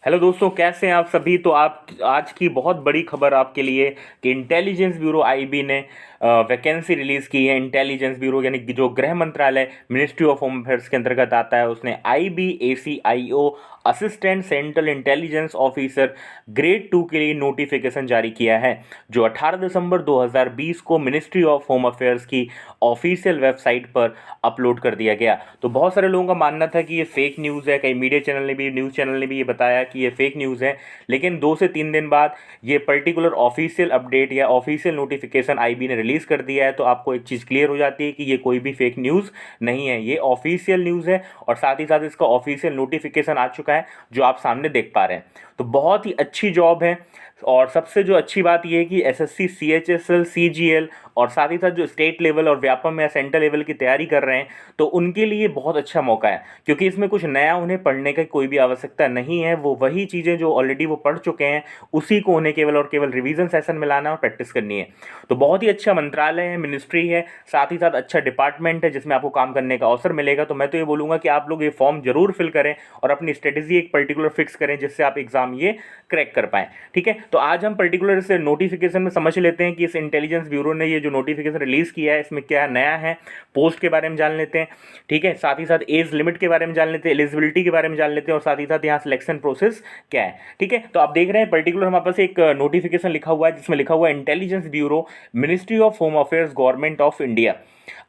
Hello दोस्तों, कैसे हैं आप सभी। तो आप आज की बहुत बड़ी खबर आपके लिए कि इंटेलिजेंस ब्यूरो आईबी ने वैकेंसी रिलीज़ की है। इंटेलिजेंस ब्यूरो यानी कि जो गृह मंत्रालय मिनिस्ट्री ऑफ होम अफेयर्स के अंतर्गत आता है, उसने IBACIO assistant central intelligence officer grade 2 के लिए नोटिफिकेशन जारी किया है, जो 18 दिसंबर 2020 को मिनिस्ट्री ऑफ होम अफेयर्स की ऑफिशियल वेबसाइट पर अपलोड कर दिया गया। तो बहुत सारे लोगों का मानना था कि ये फेक न्यूज़ है, कई मीडिया चैनल ने भी, न्यूज़ चैनल ने भी ये बताया कि ये फेक न्यूज़ है। लेकिन 2 से 3 दिन बाद ये पर्टिकुलर ऑफिशियल अपडेट या ऑफिशियल नोटिफिकेशन आईबी ने रिलीज़ कर दिया है। तो आपको एक चीज़ क्लियर हो जाती है कि ये कोई भी फेक न्यूज़ नहीं है, ये ऑफिशियल न्यूज़ है और साथ ही साथ इसका ऑफिशियल नोटिफिकेशन आ चुका है जो आप सामने देख पा रहे हैं। तो बहुत ही अच्छी जॉब है। और सबसे जो अच्छी बात यह है कि एसएससी, सीएचएसएल, सीजीएल और साथ ही साथ जो स्टेट लेवल और व्यापम या सेंट्रल लेवल की तैयारी कर रहे हैं, तो उनके लिए बहुत अच्छा मौका है, क्योंकि इसमें कुछ नया उन्हें पढ़ने की कोई भी आवश्यकता नहीं है। वो वही चीज़ें जो ऑलरेडी वो पढ़ चुके हैं, उसी को उन्हें केवल और केवल रिवीजन सेशन में लाना और प्रैक्टिस करनी है। तो बहुत ही अच्छा मंत्रालय है, मिनिस्ट्री है, साथ ही साथ अच्छा डिपार्टमेंट है जिसमें आपको काम करने का अवसर मिलेगा। तो मैं तो ये बोलूँगा कि आप लोग ये फॉर्म जरूर फिल करें और अपनी स्ट्रेटेजी एक पर्टिकुलर फिक्स करें जिससे आप एग्जाम ये क्रैक कर पाएँ। ठीक है, तो आज हम पर्टिकुलर इस नोटिफिकेशन में समझ लेते हैं कि इस इंटेलिजेंस ब्यूरो ने ये जो नोटिफिकेशन रिलीज किया है इसमें क्या नया है। पोस्ट के बारे में जान लेते हैं, ठीक है, साथ ही साथ एज लिमिट के बारे में जान लेते हैं, एलिजिबिलिटी के बारे में जान लेते हैं और साथ ही साथ यहाँ सिलेक्शन प्रोसेस क्या है। ठीक है, तो आप देख रहे हैं पर्टिकुलर हमारे पास एक नोटिफिकेशन लिखा हुआ है जिसमें लिखा हुआ है intelligence bureau, ministry of home affairs, government of India,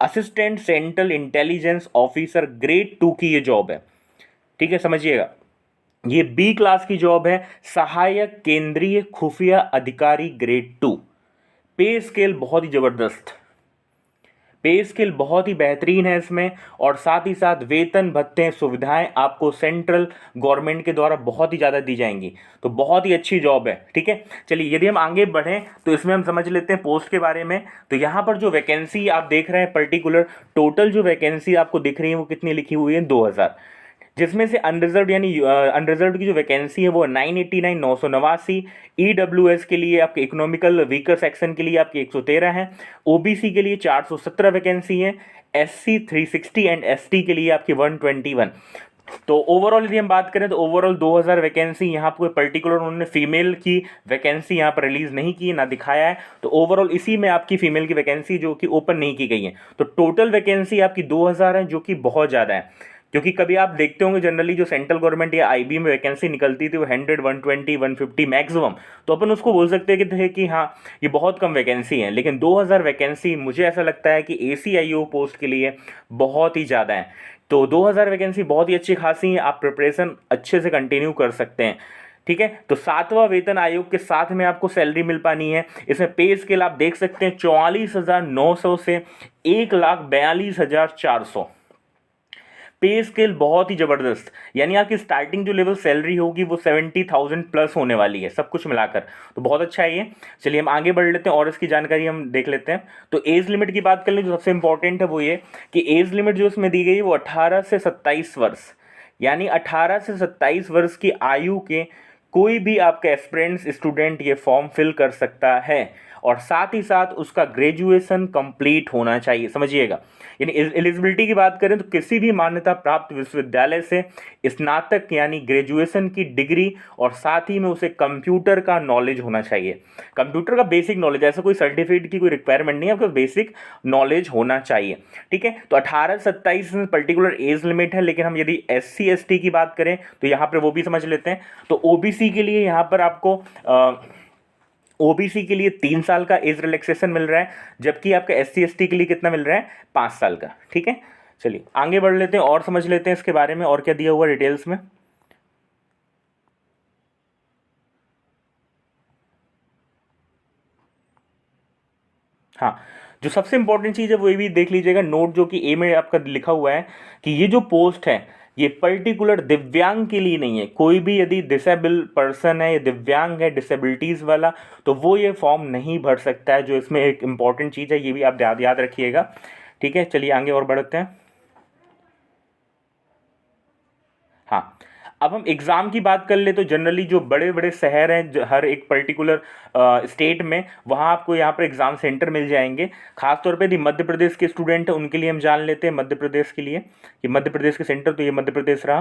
assistant central intelligence officer grade 2 की ये जॉब है। ठीक है, समझिएगा, ये बी क्लास की जॉब है, सहायक केंद्रीय खुफिया अधिकारी ग्रेड 2। पे स्केल बहुत ही जबरदस्त, पे स्केल बहुत ही बेहतरीन है इसमें, और साथ ही साथ वेतन भत्ते सुविधाएं आपको सेंट्रल गवर्नमेंट के द्वारा बहुत ही ज़्यादा दी जाएंगी। तो बहुत ही अच्छी जॉब है। ठीक है, चलिए यदि हम आगे बढ़ें तो इसमें हम समझ लेते हैं पोस्ट के बारे में। तो यहाँ पर जो वैकेंसी आप देख रहे हैं पर्टिकुलर, टोटल जो वैकेंसी आपको दिख रही है वो कितनी लिखी हुई है, 2000, जिसमें से अनरिजर्व यानी अनरिजर्व की जो वैकेंसी है वो 989, 989। EWS के लिए आपके इकोनॉमिकल वीकर सेक्शन के लिए आपकी 113 है। OBC के लिए 417 वैकेंसी है। SC 360 एंड ST के लिए आपकी 121। तो ओवरऑल यदि हम बात करें तो ओवरऑल 2000 वैकेंसी, यहाँ पर पर्टिकुलर उन्होंने फीमेल की वैकेंसी यहाँ पर रिलीज नहीं की, ना दिखाया है। तो ओवरऑल इसी में आपकी फीमेल की वैकेंसी जो कि ओपन नहीं की गई है। तो टोटल वैकेंसी आपकी 2000 है, जो कि बहुत ज़्यादा है। क्योंकि कभी आप देखते होंगे जनरली जो सेंट्रल गवर्नमेंट या आईबी में वैकेंसी निकलती थी वो 100, 120, 150 मैक्सिमम, तो अपन उसको बोल सकते हैं कि हाँ ये बहुत कम वैकेंसी है। लेकिन 2000 वैकेंसी मुझे ऐसा लगता है कि ACIO पोस्ट के लिए बहुत ही ज़्यादा है। तो 2000 वैकेंसी बहुत ही अच्छी खासी है, आप प्रिपरेशन अच्छे से कंटिन्यू कर सकते हैं। ठीक है, तो 7वां वेतन आयोग के साथ में आपको सैलरी मिल पानी है। इसमें पे स्केल आप देख सकते हैं 44,900 से 1,42,400। पे स्केल बहुत ही जबरदस्त, यानी आपकी स्टार्टिंग जो लेवल सैलरी होगी वो 70,000 प्लस होने वाली है सब कुछ मिलाकर। तो बहुत अच्छा है ये। चलिए हम आगे बढ़ लेते हैं और इसकी जानकारी हम देख लेते हैं। तो एज लिमिट की बात कर लें, जो सबसे इंपॉर्टेंट है वो ये कि एज लिमिट जो इसमें दी गई है वो 18 से 27 वर्ष, यानी 18 से 27 वर्ष की आयु के कोई भी आपका एस्पिरेंट्स स्टूडेंट ये फॉर्म फिल कर सकता है, और साथ ही साथ उसका ग्रेजुएशन कंप्लीट होना चाहिए। समझिएगा, यानी एलिजिबिलिटी की बात करें तो किसी भी मान्यता प्राप्त विश्वविद्यालय से स्नातक यानी ग्रेजुएशन की डिग्री, और साथ ही में उसे कंप्यूटर का नॉलेज होना चाहिए। कंप्यूटर का बेसिक नॉलेज, ऐसा कोई सर्टिफिकेट की कोई रिक्वायरमेंट नहीं है, आपको बेसिक नॉलेज होना चाहिए। ठीक है, तो 18 से 27 पर्टिकुलर एज लिमिट है। लेकिन हम यदि SC ST की बात करें तो यहाँ पर वो भी समझ लेते हैं। तो OBC के लिए यहाँ पर आपको OBC के लिए 3 साल का एज रिलैक्सेशन मिल रहा है, जबकि आपका SC ST के लिए कितना मिल रहा है, 5 साल का। ठीक है, चलिए आगे बढ़ लेते हैं और समझ लेते हैं इसके बारे में और क्या दिया हुआ डिटेल्स में। हाँ, जो सबसे इंपॉर्टेंट चीज़ है वो ये भी देख लीजिएगा, नोट जो कि ए में आपका लिखा हुआ है कि ये जो पोस्ट है ये पर्टिकुलर दिव्यांग के लिए नहीं है। कोई भी यदि डिसेबल पर्सन है या दिव्यांग है, डिसेबिलिटीज़ वाला, तो वो ये फॉर्म नहीं भर सकता है। जो इसमें एक इंपॉर्टेंट चीज़ है ये भी आप याद रखिएगा। ठीक है, चलिए आगे और बढ़ते हैं। हाँ, अब हम एग्ज़ाम की बात कर ले तो जनरली जो बड़े बड़े शहर हैं हर एक पर्टिकुलर स्टेट में, वहाँ आपको यहाँ पर एग्ज़ाम सेंटर मिल जाएंगे। खासतौर पे यदि मध्य प्रदेश के स्टूडेंट हैं उनके लिए हम जान लेते हैं मध्य प्रदेश के लिए कि मध्य प्रदेश के सेंटर, तो ये मध्य प्रदेश रहा।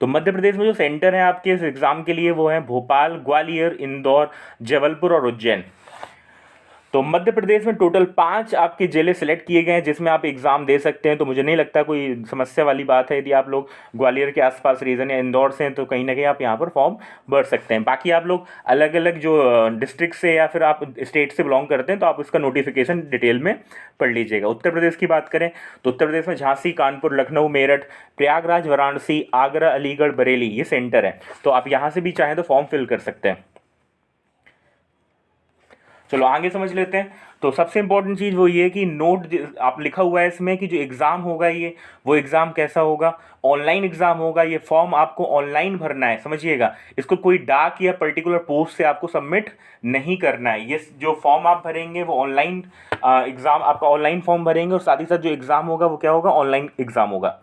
तो मध्य प्रदेश में जो सेंटर है आपके इस एग्ज़ाम के लिए वो है भोपाल, ग्वालियर, इंदौर, जबलपुर और उज्जैन। तो मध्य प्रदेश में टोटल 5 आपके जिले सेलेक्ट किए गए हैं जिसमें आप एग्ज़ाम दे सकते हैं। तो मुझे नहीं लगता कोई समस्या वाली बात है, यदि आप लोग ग्वालियर के आसपास रीजन या इंदौर से हैं तो कहीं ना कहीं आप यहाँ पर फॉर्म भर सकते हैं। बाकी आप लोग अलग अलग जो डिस्ट्रिक्ट से या फिर आप स्टेट से बिलोंग करते हैं तो आप उसका नोटिफिकेशन डिटेल में पढ़ लीजिएगा। उत्तर प्रदेश की बात करें तो उत्तर प्रदेश में झांसी, कानपुर, लखनऊ, मेरठ, प्रयागराज, वाराणसी, आगरा, अलीगढ़, बरेली ये सेंटर है। तो आप यहाँ से भी चाहें तो फॉर्म फिल कर सकते हैं। चलो आगे समझ लेते हैं। तो सबसे इंपॉर्टेंट चीज़ वो ये कि नोट आप लिखा हुआ है इसमें कि जो एग्ज़ाम होगा ये वो एग्ज़ाम कैसा होगा, ऑनलाइन एग्ज़ाम होगा। ये फॉर्म आपको ऑनलाइन भरना है, समझिएगा। इसको कोई डाक या पर्टिकुलर पोस्ट से आपको सबमिट नहीं करना है। ये जो फॉर्म आप भरेंगे वो ऑनलाइन एग्ज़ाम आपका ऑनलाइन फॉर्म भरेंगे और साथ ही साथ जो एग्ज़ाम होगा वो क्या होगा, ऑनलाइन एग्ज़ाम होगा।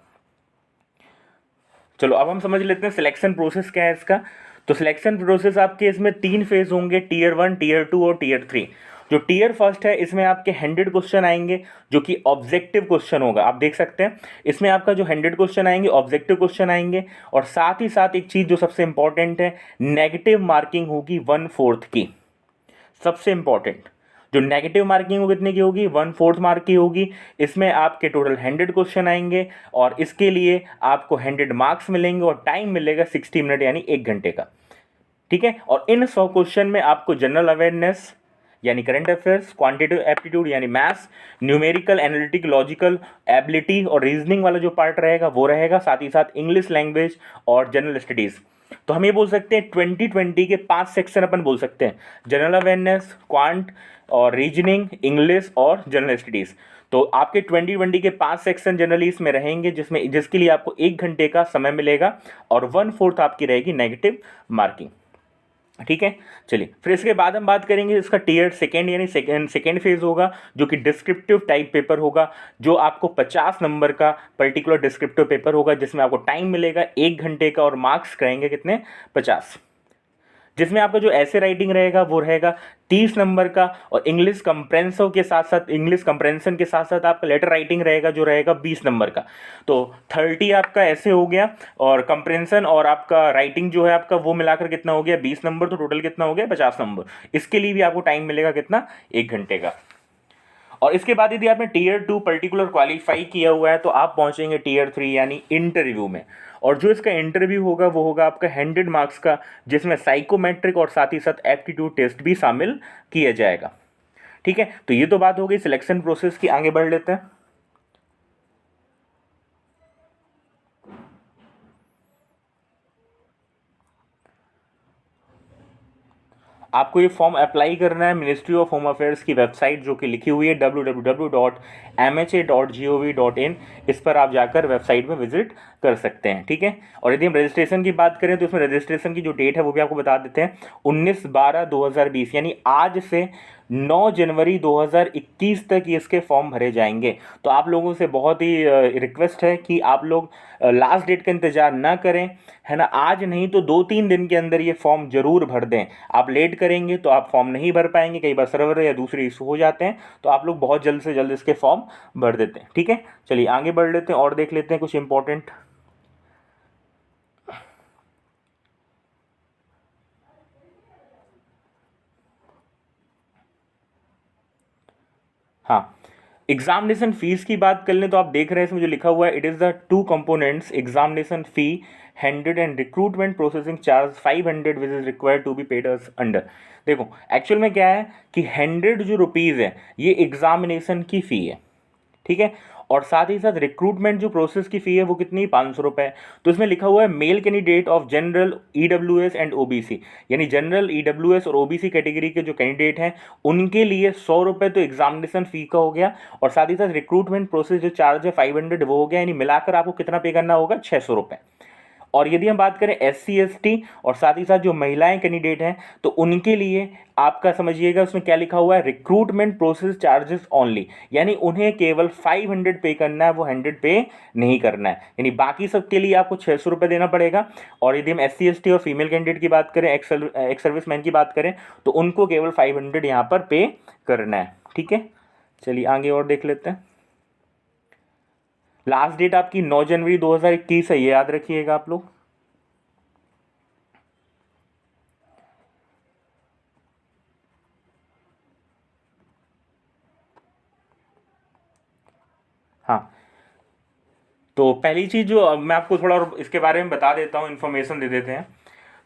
चलो अब हम समझ लेते हैं सिलेक्शन प्रोसेस क्या है इसका। तो सिलेक्शन प्रोसेस आपके इसमें 3 फेज होंगे, टीयर 1, टीयर 2 और टीयर 3। जो टीयर फर्स्ट है इसमें आपके 100 क्वेश्चन आएंगे जो कि ऑब्जेक्टिव क्वेश्चन होगा। आप देख सकते हैं इसमें आपका जो 100 क्वेश्चन आएंगे ऑब्जेक्टिव क्वेश्चन आएंगे। और साथ ही साथ एक चीज़ जो सबसे इंपॉर्टेंट है, नेगेटिव मार्किंग होगी 1/4 की। सबसे इंपॉर्टेंट जो नेगेटिव मार्किंग वो कितने की होगी, 1/4 मार्क की होगी। इसमें आपके टोटल 100 क्वेश्चन आएंगे और इसके लिए आपको 100 मार्क्स मिलेंगे और टाइम मिलेगा 60 मिनट यानी 1 घंटे का। ठीक है। और इन 100 क्वेश्चन में आपको जनरल अवेयरनेस यानी करंट अफेयर्स, क्वांटिटेटिव एप्टीट्यूड यानी maths, numerical, analytic, logical ability और रीजनिंग वाला जो पार्ट रहेगा वो रहेगा। साथ ही साथ इंग्लिश लैंग्वेज और जनरल स्टडीज़। तो हम ये बोल सकते हैं 2020 के 5 सेक्शन अपन बोल सकते हैं, जनरल अवेयरनेस, क्वांट और रीजनिंग, इंग्लिश और जनरल स्टडीज़। तो आपके 2020 के 5 सेक्शन जनरली इसमें रहेंगे जिसके लिए आपको 1 घंटे का समय मिलेगा और 1/4 आपकी रहेगी नेगेटिव मार्किंग। ठीक है। चलिए फिर इसके बाद हम बात करेंगे इसका टीयर सेकेंड यानी सेकेंड फेज होगा जो कि डिस्क्रिप्टिव टाइप पेपर होगा, जो आपको 50 नंबर का पर्टिकुलर डिस्क्रिप्टिव पेपर होगा जिसमें आपको टाइम मिलेगा 1 घंटे का और मार्क्स करेंगे कितने, 50। जिसमें आपका जो ऐसे राइटिंग रहेगा वो रहेगा 30 नंबर का और इंग्लिश कंप्रेंसिव के साथ साथ इंग्लिश कंप्रेंशन के साथ साथ आपका लेटर राइटिंग रहेगा जो रहेगा 20 नंबर का। तो 30 आपका ऐसे हो गया और कंप्रेंशन और आपका राइटिंग जो है आपका वो मिलाकर कितना हो गया, 20 नंबर। तो टोटल कितना हो गया, 50 नंबर। इसके लिए भी आपको टाइम मिलेगा कितना, 1 घंटे का। और इसके बाद यदि आपने टीयर 2 पर्टिकुलर क्वालिफाई किया हुआ है तो आप पहुंचेंगे टीयर 3 यानी इंटरव्यू में। और जो इसका इंटरव्यू होगा वो होगा आपका 100 मार्क्स का, जिसमें साइकोमेट्रिक और साथ ही साथ एप्टीट्यूड टेस्ट भी शामिल किया जाएगा। ठीक है। तो ये तो बात हो गई सिलेक्शन प्रोसेस की। आगे बढ़ लेते हैं। आपको ये फॉर्म अप्लाई करना है मिनिस्ट्री ऑफ होम अफेयर्स की वेबसाइट जो कि लिखी हुई है www.mha.gov.in। इस पर आप जाकर वेबसाइट में विजिट कर सकते हैं। ठीक है। और यदि हम रजिस्ट्रेशन की बात करें तो इसमें रजिस्ट्रेशन की जो डेट है वो भी आपको बता देते हैं, 19/12/2020 यानी आज से 9 जनवरी 2021 तक ये इसके फॉर्म भरे जाएंगे। तो आप लोगों से बहुत ही रिक्वेस्ट है कि आप लोग लास्ट डेट का इंतज़ार ना करें, है ना। आज नहीं तो 2-3 दिन के अंदर ये फॉर्म जरूर भर दें। आप लेट करेंगे तो आप फॉर्म नहीं भर पाएंगे, कई बार सर्वर या दूसरे इशू हो जाते हैं। तो आप लोग बहुत जल्द से जल्द इसके फॉर्म भर देते हैं। ठीक है। चलिए आगे बढ़ लेते हैं और देख लेते हैं कुछ इंपॉर्टेंट। हाँ, एग्जामिनेशन फीस की बात कर लें तो आप देख रहे हैं इसमें जो लिखा हुआ है, it is the 2 components examination fee 100 and recruitment processing charge 500 which is required to be paid as under. देखो एक्चुअल में क्या है कि 100 जो रुपीज़ है ये एग्जामिनेशन की फ़ी है। ठीक है। और साथ ही साथ रिक्रूटमेंट जो प्रोसेस की फ़ी है वो कितनी, 500 रुपये। तो इसमें लिखा हुआ है male candidate of general EWS and OBC, यानी जनरल EWS और OBC कैटेगरी के जो कैंडिडेट हैं उनके लिए 100 रुपये तो एग्जामिनेशन फ़ी का हो गया। और साथ ही साथ रिक्रूटमेंट प्रोसेस जो चार्ज है 500 वो हो गया, यानी मिलाकर आपको कितना पे करना होगा, 600 रुपये। और यदि हम बात करें SC ST और साथ ही साथ जो महिलाएं कैंडिडेट हैं तो उनके लिए आपका समझिएगा उसमें क्या लिखा हुआ है, रिक्रूटमेंट प्रोसेस चार्जेस ओनली, यानी उन्हें केवल 500 पे करना है, वो 100 पे नहीं करना है। यानी बाकी सबके लिए आपको 600 रुपये देना पड़ेगा। और यदि हम SC ST और फीमेल कैंडिडेट की बात करें, एक्स सर्विसमैन की बात करें तो उनको केवल 500 यहाँ पर पे करना है। ठीक है। चलिए आगे और देख लेते हैं। लास्ट डेट आपकी 9 जनवरी 2021 है, ये याद रखिएगा आप लोग। हाँ, तो पहली चीज़ जो मैं आपको थोड़ा और इसके बारे में बता देता हूँ, इन्फॉर्मेशन दे देते हैं।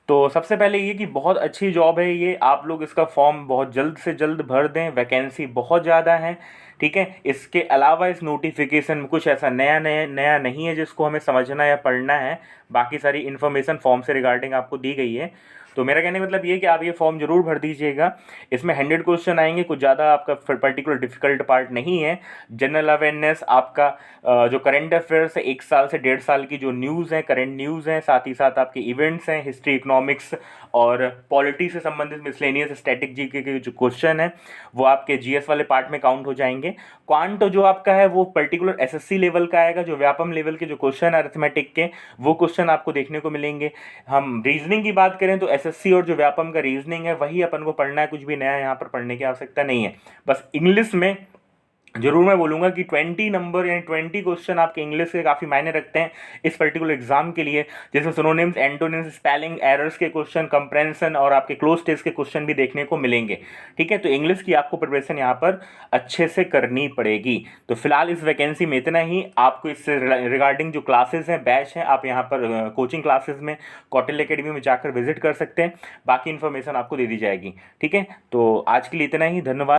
तो सबसे पहले ये कि बहुत अच्छी जॉब है ये, आप लोग इसका फॉर्म बहुत जल्द से जल्द भर दें, वैकेंसी बहुत ज़्यादा है। ठीक है, इसके अलावा इस नोटिफिकेशन में कुछ ऐसा नया नहीं है जिसको हमें समझना या पढ़ना है। बाकी सारी इन्फॉर्मेशन फॉर्म से रिगार्डिंग आपको दी गई है। तो मेरा कहने का मतलब ये है कि आप ये फॉर्म जरूर भर दीजिएगा। इसमें 100 क्वेश्चन आएंगे, कुछ ज़्यादा आपका पर्टिकुलर डिफिकल्ट पार्ट नहीं है। जनरल अवेयरनेस, आपका जो करंट अफेयर्स है, 1 साल से 1.5 साल की जो न्यूज़ है, करंट न्यूज़ हैं, साथ ही साथ आपके इवेंट्स हैं, हिस्ट्री, इकोनॉमिक्स और पॉलिटी से संबंधित मिसलेनियस स्टैटिक जीके के जो क्वेश्चन है वो आपके जीएस वाले पार्ट में काउंट हो जाएंगे। क्वांट जो आपका है वो पर्टिकुलर एसएससी लेवल का आएगा, जो व्यापम लेवल के जो क्वेश्चन है अरिथमेटिक के, वो क्वेश्चन आपको देखने को मिलेंगे। हम रीजनिंग की बात करें तो एसएससी और जो व्यापम का रीजनिंग है वही अपन को पढ़ना है, कुछ भी नया यहाँ पर पढ़ने की आवश्यकता नहीं है। बस इंग्लिश में जरूर मैं बोलूँगा कि 20 नंबर यानी 20 क्वेश्चन आपके इंग्लिश के काफ़ी मायने रखते हैं इस पर्टिकुलर एग्जाम के लिए, जिसमें सिनोनिम्स, एंटोनिम्स, स्पेलिंग एरर्स के क्वेश्चन, कंप्रेंशन और आपके क्लोज टेस्ट के क्वेश्चन भी देखने को मिलेंगे। ठीक है, तो इंग्लिश की आपको प्रिपरेशन यहाँ पर अच्छे से करनी पड़ेगी। तो फिलहाल इस वैकेंसी में इतना ही। आपको इससे रिगार्डिंग जो क्लासेस हैं, बैच हैं, आप यहाँ पर कोचिंग क्लासेस में कौटिल्य अकेडमी में जाकर विजिट कर सकते हैं। बाकी इन्फॉर्मेशन आपको दे दी जाएगी। ठीक है, तो आज के लिए इतना ही, धन्यवाद।